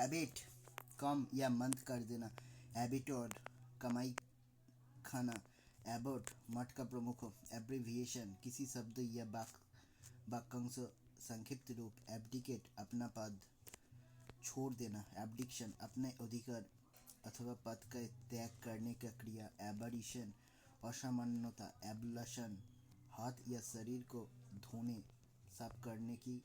habit कम या मंद कर देना, एबिटोर कमाई खाना, एबोट मठ का प्रमुख हो, एब्रिविएशन किसी शब्द या वाक्यांश संक्षिप्त रूप, एब्डिकेट अपना पद छोड़ देना, एब्डिक्शन अपने अधिकार अथवा पद का त्याग करने का क्रिया, एबरिशन असामान्यता, एब्लशन हाथ या शरीर को धोने साफ करने की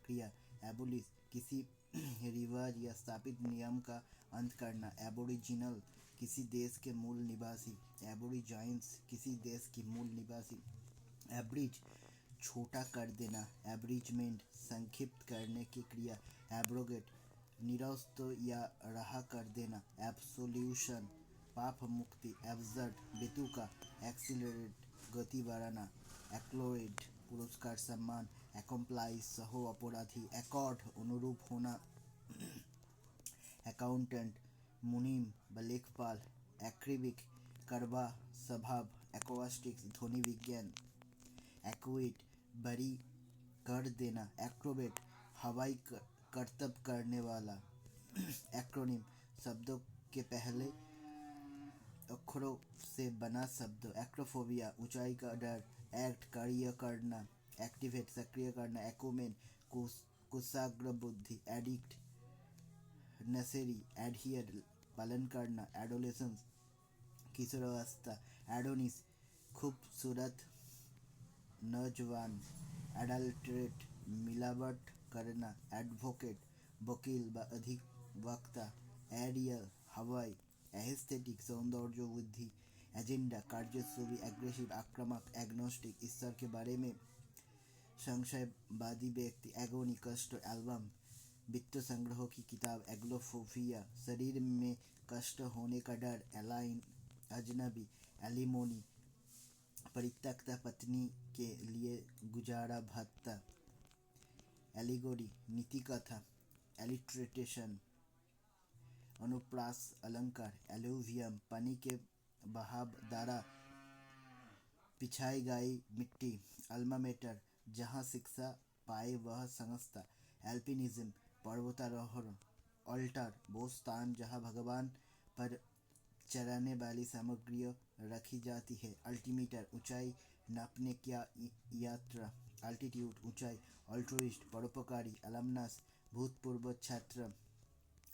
क्रिया, एबोलिश किसी रिवाज या स्थापित नियम का अंत करना, एबोरिजिनल किसी देश के मूल निवासी, एबोरिजाइंस किसी देश की मूल निवासी, एब्रिज छोटा कर देना, एब्रिजमेंट संक्षिप्त करने की क्रिया, एब्रोगेट निरस्त या रहा कर देना, एब्सोल्यूशन पाप मुक्ति, एब्सर्ड बेतुका एक्सीलरेट गति बढ़ाना, एक्लोरेट पुरस्कार सम्मान, एक्म्प्लाइज सहो अपराधी, एकॉर्ड अनुरूप होना, अकाउंटेंट मुनीम व लेखपाल, एक्रिबिक करवा स्वभाव, एक्वास्टिक्स ध्वनि विज्ञान, एक्विट बरी कर देना, एक्रोबेट हवाई करतब करने वाला, एक्रोनिम शब्दों के पहले अक्षरों से बना शब्द, एक्रोफोबिया ऊंचाई का डर, एक्ट कार्य करना, एक्टिवेट सक्रिय करना, एक्ोमेन कुशाग्र बुद्धि, एडिक्ट नशेरी, एडहियर पालन करना, एडोलेसेंस किशोरावस्था, एडोनिस खूबसूरत नौजवान, एडल्ट्रेट मिलावट करना, एडवोकेट वकील व अधिवक्ता, एरियल हवाई, एस्थेटिक सौंदर्य वृद्धि, एजेंडा कार्यसूची, एग्रेसिव आक्रामक, एग्नोस्टिक ईश्वर के बारे में संशयवादी व्यक्ति, एगोनी कष्ट, एल्बम वित्त संग्रह की किताब, एग्लोफोबिया शरीर में कष्ट होने का डर, एलाइन अजनबी, एलिमोनी परित्यक्ता पत्नी के लिए गुजारा भत्ता, एलिगोरी नीति कथा, एलिट्रेटेशन अनुप्रास अलंकार, एलुवियम पानी के बहाव द्वारा पिछाई गई मिट्टी, अल्मा मेटर जहाँ शिक्षा पाए वह संस्था, एल्पिनिज्म पर्वतारोहण, अल्टर वो स्थान जहाँ भगवान पर चढ़ाने वाली सामग्रियाँ रखी जाती है, अल्टीमीटर ऊंचाई नापने क्या यात्रा, अल्टीट्यूड ऊंचाई, अल्ट्रुइस्ट परोपकारी, अलमनस भूतपूर्व छात्र,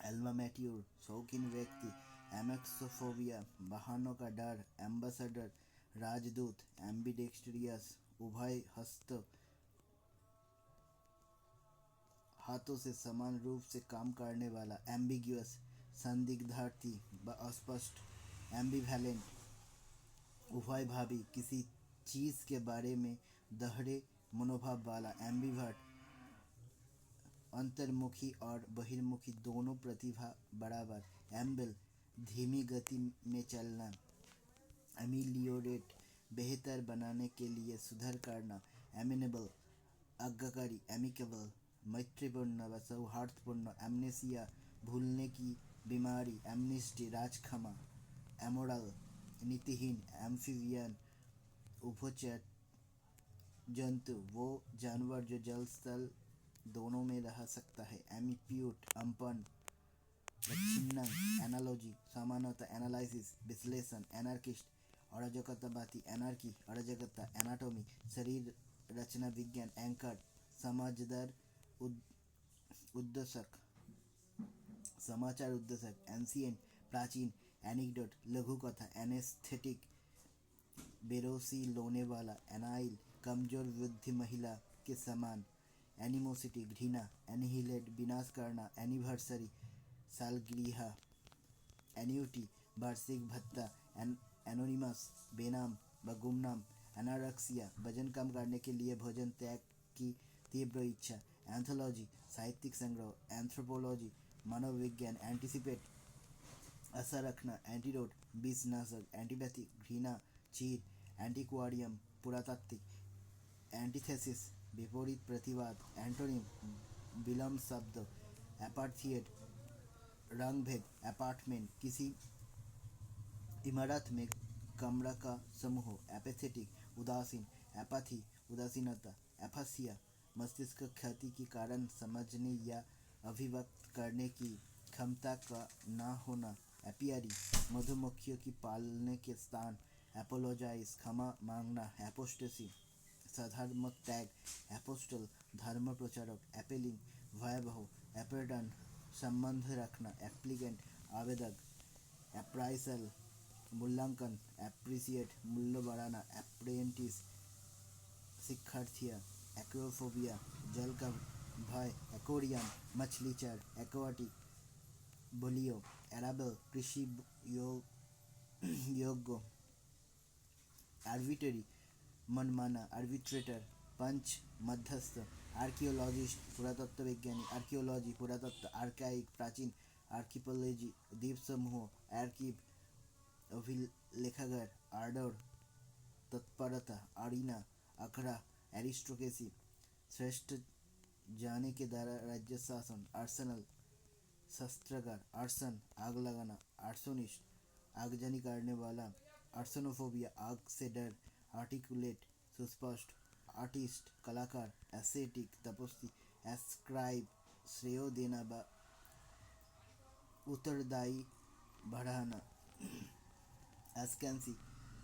एल्मामेट्यूर शौकीन व्यक्ति, एमेक्सोफोबिया वाहनों का डर, एम्बेसडर राजदूत, एम्बिडेक्स्ट्रियस उभय हस्त हाथों से समान रूप से काम करने वाला, एम्बिग्यूअस संदिग्धार्थी व अस्पष्ट, एम्बिवैलेंट उभय भावी किसी चीज के बारे में दोहरे मनोभाव वाला, एम्बिवर्ट अंतर्मुखी और बहिर्मुखी दोनों प्रतिभा बराबर, एम्बिल धीमी गति में चलना, एमिलियोरेट बेहतर बनाने के लिए सुधार करना, एमिनेबल आज्ञाकारी, एमिकेबल मैत्रीपूर्ण व सौहार्दपूर्ण, एमनेसिया भूलने की बीमारी, एमनिस्टी राजक्षमा, एमोरल नीतिहीन, एम्फीबियन उभचर जंतु वो जानवर जो जल स्थल दोनों में रह सकता है, एमिप्यूट अम्पन छिन्नंग, एनालॉजी समानता, एनालिसिस विश्लेषण, एनार्किस्ट अराजकतावादी, एनार्की अराजकता, एनाटॉमी शरीर रचना विज्ञान, एंकर समझदार उद्देशक समाचार उद्देशक, एंशिएंट प्राचीन, एनिक्डोट लघु कथा, एनेस्थेटिक बेरोसी लोने वाला, एनाइल कमजोर वृद्ध महिला के समान, एनिमोसिटी घृणा, एनिहिलेट विनाश करना, एनिवर्सरी सालगिरह, एन्युटी वार्षिक भत्ता, एनोनिमस बेनाम व गुमनाम, एनारेक्सिया वजन कम करने के लिए भोजन त्याग की तीव्र इच्छा, एंथोलॉजी साहित्यिक संग्रह, एंथ्रोपोलॉजी मनोविज्ञान, एंटीसिपेट आशा रखना, एंटीडोट विषनाशक, एंटीपैथी घृणा चीर, एंटीक्वारियम पुरातात्विक, एंटीथेसिस विपरीत प्रतिवाद, एंटोनिम विलम्ब शब्द, एपार्थिएट रंग भेद, अपार्टमेंट किसी इमारत में कमरा का समूह, एपेथेटिक उदासीन, एपाथी उदासीनता, एफासिया मस्तिष्क क्षति के कारण समझने या अभिव्यक्त करने की क्षमता का ना होना, एपियरी मधुमक्खियों की पालने के स्थान, एपोलोजाइज क्षमा मांगना, एपोस्टेसी सधर्मक टैग, एपोस्टल धर्म प्रचारक, एपेलिंग भयावह, एपेडन संबंध रखना, एप्लीकेंट आवेदक, अप्राइसल मूल्यांकन, एप्रिसिएट मूल्य बढ़ाना, अप्रेंटिस शिक्षार्थिया, एक्रोफोबिया जल का भय, एक्वेरियम मछली चर, एक्वाटिक बोलियो, एराबल कृषि योग्य, आर्बिटरी मनमाना, आर्बिट्रेटर पंच मध्यस्थ, आर्कियोलॉजिस्ट पुरातत्व विज्ञानी, आर्कियोलॉजी पुरातत्व, आर्काइक प्राचीन, आर्कियोलॉजी द्वीप समूह, आर्कीव अभिलेखागार, आर्डर तत्परता, आरीना अखड़ा, एरिस्टोक्रेसी श्रेष्ठ जाने के द्वारा राज्य शासन, आर्सेनल शस्त्रागार, आर्सन आग लगाना, आर्सोनिस्ट आगजनी करने वाला, आर्सोनोफोबिया आग से डर, आर्टिकुलेट सुस्पष्ट, आर्टिस्ट कलाकार, एस्थेटिक तपस्वी, एस्क्राइब श्रेय देना उत्तरदायी बढ़ाना, एस्केंसी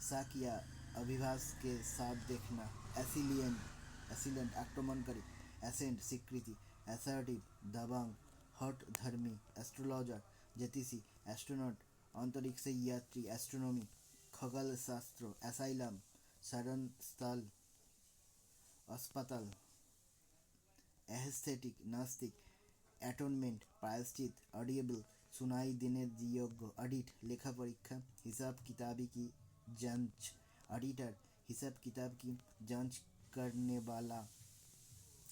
शक या अभिभाष के साथ देखना, एसिलेंट आक्रमणकारी, एसेंट स्वीकृति, एसर्टिव दबंग, हट धर्मी, एस्ट्रोलॉजर ज्योतिषी, एस्ट्रोनॉट अंतरिक्ष यात्री, एस्ट्रोनॉमी खगोल शास्त्र, एसाइलम शरण स्थल अस्पताल, एस्थेटिक नास्तिक, एटोनमेंट प्रायश्चित, ऑडिएबल सुनाई देने योग्य, ऑडिट लेखा परीक्षा, हिसाब किताबी की जांच, ऑडिटर हिसाब किताब की जांच करने वाला,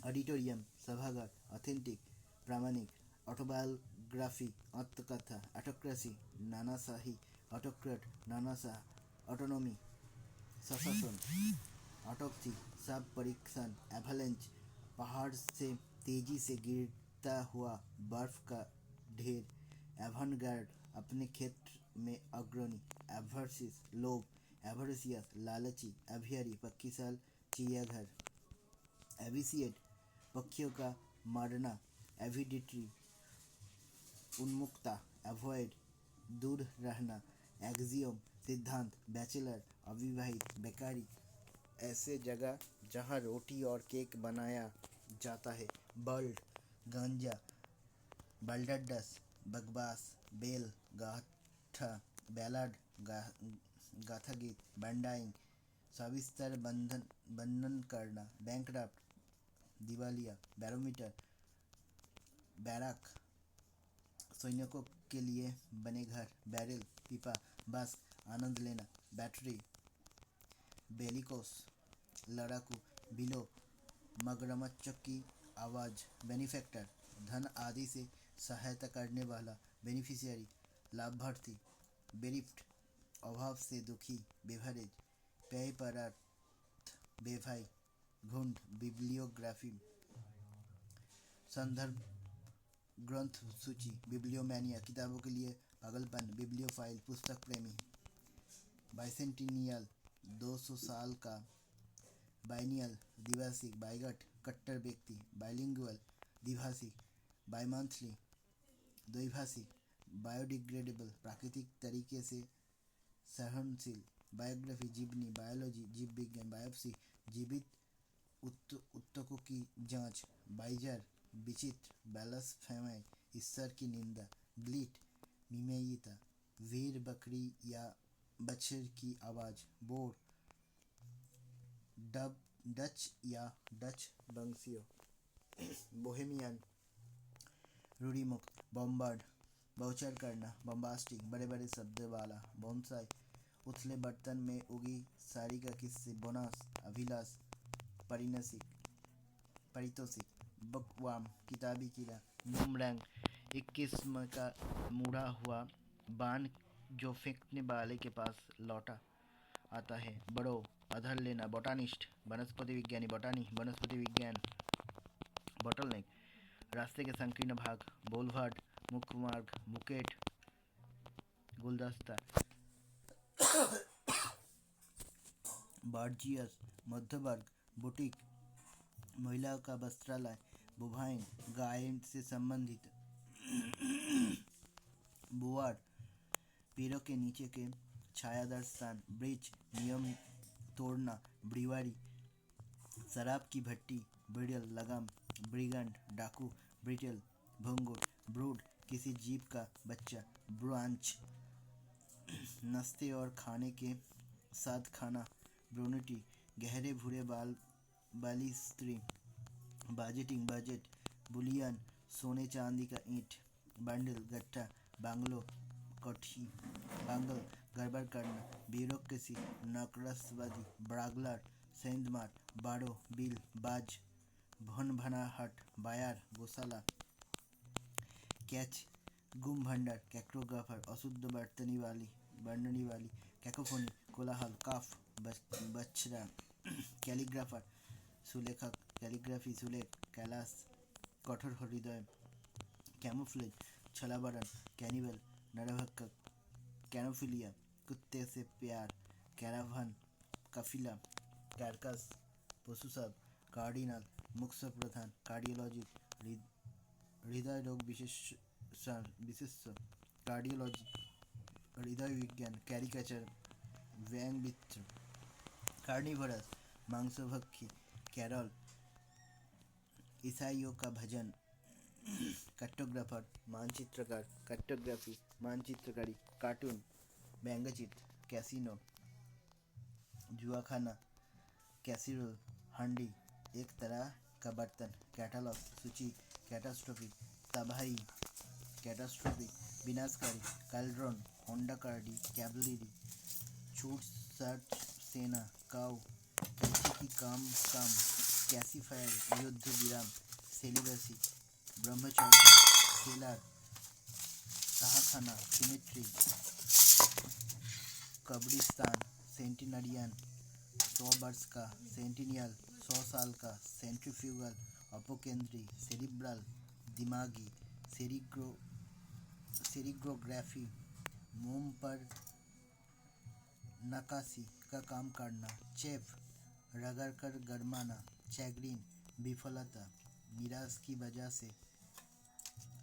ऑडिटोरियम सभागार, ऑथेंटिक प्रामाणिक, ऑटोबायोग्राफी आत्मकथा, ऑटोक्रेसी नानाशाही, ऑटोक्रेट नानाशाह, ऑटोनॉमी स्वशासन, ऑटोप्सी शव परीक्षण, एवलांच पहाड़ से तेजी से गिरता हुआ बर्फ का ढेर, एवनगार्ड अपने क्षेत्र में अग्रणी, एवर्सिस लोभ, एवर्सियस लालची, एवियरी पक्की साल चिड़ियाघर, एविसिएट पक्षियों का मारना, एविडिटरी उन्मुक्ता, एवॉइड दूर रहना, एक्सियोम सिद्धांत, बैचलर अविवाहित, बेकारी ऐसे जगह जहाँ रोटी और केक बनाया जाता है, बर्ल्ड गांजा, बल्डडस बकवास, बेल गाथा, बैलाड गाथा गीत, बैंडाइंग सविस्तर बंधन करना, बैंकक्रप्ट दिवालिया, बैरोमीटर बैरक सैनिकों के लिए बने घर, बैरल पीपा, बस आनंद लेना, बैटरी बेलिकोस लड़ाकू, बिलो मगरमच्छ की आवाज़, बेनिफैक्टर धन आदि से सहायता करने वाला, बेनिफिशियरी लाभार्थी, बेरिफ्ट अभाव से दुखी, बेवरेज पेय पदार्थ, बेभाई घुंड, बिब्लियोग्राफी संदर्भ ग्रंथ सूची, बिब्लियोमैनिया किताबों के लिए पागलपन, बिब्लियोफाइल पुस्तक प्रेमी, बाइसेंटिनियल 200 साल का, बाइनियल द्विभाषिक, बाइगट कट्टर व्यक्ति, बाइलिंगुअल द्विभाषिक, बाइमंथली द्विभाषिक, बायोडिग्रेडेबल प्राकृतिक तरीके से सहनशील, बायोग्राफी जीवनी, बायोलॉजी जीव विज्ञान, बायोप्सी जीवित उत्तकों की जांच, बाइजर विचित्र, बैलसफेमाई ईश्वर की निंदा, ग्लिट मिमेयिता वीर बकरी या बछर की आवाज़, बोर डब डच या डच वंशियों, बोहेमियन रूढ़िमुक्त, बॉम्बार्ड बाउचर करना, बॉम्बास्टिक बड़े बड़े शब्द वाला, बोनसाई उथले बर्तन में उगी साड़ी का किस्से, बोनस अभिलाष परिणसिक परितोषिक, बकवाम किताबी कीड़ा, बूमरैंग एक किस्म का मुड़ा हुआ बाण जो फेंकने वाले के पास लौटा आता है, बड़ो आधार लेना, बोटानिस्ट वनस्पति विज्ञानी, बोटानी वनस्पति विज्ञान, बोटलनेक रास्ते के संकीर्ण भाग, बोलवर्ड मुख्य मार्ग, बुकेट गुलदस्ता, बार्जियस मध्य वर्ग, बुटीक महिलाओं का वस्त्रालय, बुभाइन गाय से संबंधित, बुआर, पेड़ों के नीचे के छायादार स्थान, ब्रिज, नियम तोड़ना, ब्रीवारी, शराब की भट्टी, ब्रिडल, लगाम, ब्रिगेंड, डाकू, ब्रिटेल, भंगुर, ब्रूड, किसी जीप का बच्चा, ब्रांच, नाश्ते और खाने के साथ खाना, ब्रोनिटी, गहरे भूरे बाल वाली स्त्री, बजटिंग, बजट, बुलियन, सोने चांदी का ईंट, बंडल, गट्टा, बांग्लो, कठी, बांगल, गड़बड़ करना, ब्यूरोक्रेसी, नकरसबाजी, ब्रागलर, सेंधमार, बाड़ो, बिल, बाज, भन भनाहट, बायार, गोशाला, कैच, गुम भंडार, कैक्टोग्राफर, अशुद्ध बर्तनी वाली, कैकोफोनी, कोलाहल, काफ, बछड़ा, कैलीग्राफर, सुलेखक, कैलीग्राफी, सुलेख, कैलाश, कठोर हृदय, कैमोफ्लेज, छलाबरन, कैनिबल, नरभक्षक, कैनोफिलिया, कुत्ते से प्यार, कैरावन, कफिला, कैरकस, पशु सब, कार्डिनल, मुख्य प्रधान, कार्डियोलॉजी, हृदय रोग विशेषज्ञ, कार्डियोलॉजी, हृदय विज्ञान, कैरिकेचर, व्यंग मित्र, कार्निवरस, मांसभक्षी, कैरल, ईसाइयों का भजन, कार्टोग्राफर, मानचित्रकार, कार्टोग्राफी, मानचित्रकारी, कार्टून, व्यंग्यचित्र, कैसीनो, जुआखाना, कैसीरोल, हांडी, एक तरह का बर्तन, कैटलॉग, सूची, कैटास्ट्रोफी, तबाही, कैटास्ट्रोफिक, विनाशकारी, कैल्ड्रॉन, होंडा कार्डी, कैवलरी, छूट, सर्च, सेना, काउ, कैची की काम, कैसीफायर, युद्ध विराम, सेलिबसी, ब्रह्मचार्य, सेलर, तहखाना, सिमेट्री, कब्रिस्तान, सेंटिनरियन, 100 वर्ष का, सेंटिनियल, 100 साल का, सेंट्रीफ्यूगल, अपोकेंद्री, सेरिब्रल, दिमागी, सेरिग्रोग्राफी, मोम पर नक्काशी का काम करना, चेफ, रगड़कर गरमाना, चैग्रीन, विफलता, निराश की वजह से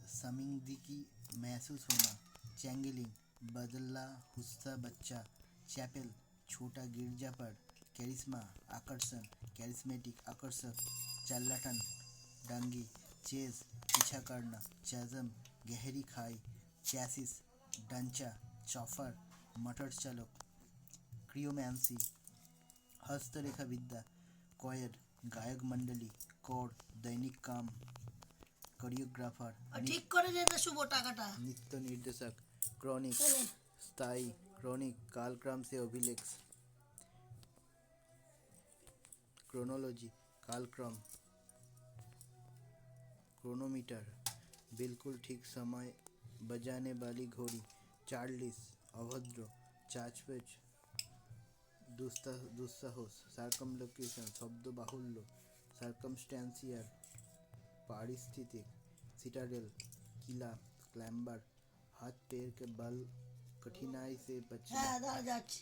शर्मिंदगी महसूस होना, चैंगलिंग, बदला हुस्सा बच्चा, चैपेल, छोटा गिरजा पर, कैरिश्मा, आकर्षण, कैरिस्मेटिक, आकर्षक, चार्लाटन, डांगी, चेज, पीछा करना, चैजम, गहरी खाई, चैसिस, डंचा, चौफर, मटर चालक, क्रियोमैंसी, हस्तरेखा विद्या, कोयर, गायक मंडली, कोर, दैनिक काम, कोरियोग्राफर, ঠিক করে দে শুভ টাকাটা नृत्य निर्देशक, क्रॉनिक, स्थायी, क्रॉनिक, कालक्रम से अभिलेख, क्रोनोलॉजी, कालक्रम, क्रोनोमीटर, बिल्कुल ठीक समय बजाने वाली घड़ी, चार्लिस, अभद्र, चाचपेच, दुस्साहस, सार्कमलोकेशन, शब्द बाहुल्य, सार्कमस्टैंशियल, पारिस्थितिक, सिटाडेल, किला, क्लैम्बर, हाथ पैर के बल, कठिनाई से बचना, হ্যাঁ দাঁড়া যাচ্ছি